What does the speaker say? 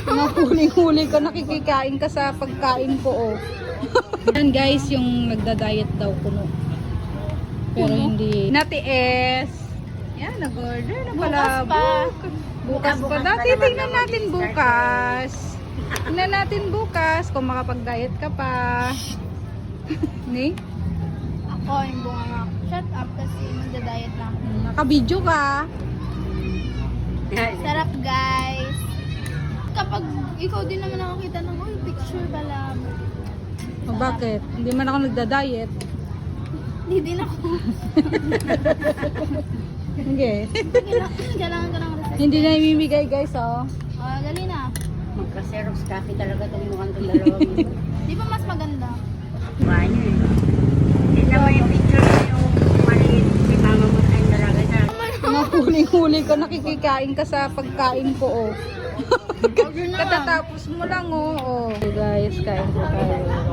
Nahuling-huli ka, nakikikain ka sa pagkain ko, oh. Yan guys, yung nagda-diet daw kuno. Pero hindi natiis. Yan, nag-order na pala. Bukas pa. Dati tingnan natin bukas. Tingnan natin bukas kung makapag-diet ka pa. Ni? Ako, yung bunga nga. Shut up kasi magda-diet na ako. Naka-video ka. Sarap guys. Kapag ikaw din naman nakakita ng picture pala. O bakit? Hindi man ako nagda-diet. Hindi din ako. Hindi. Kailangan ko ng resist. Hindi na imimigay guys, oh. Dali na. Magka-Xerox copy talaga itong mukhang itong dalawang. Di ba mas maganda? Banyo eh. Hindi naman yung picture na yung maliit si mama mo ay talaga na. Nahuling-huli ka, nakikikain ka sa pagkain ko, oh. Order na. Katatapos mo lang, oh. So guys, kain po tayo.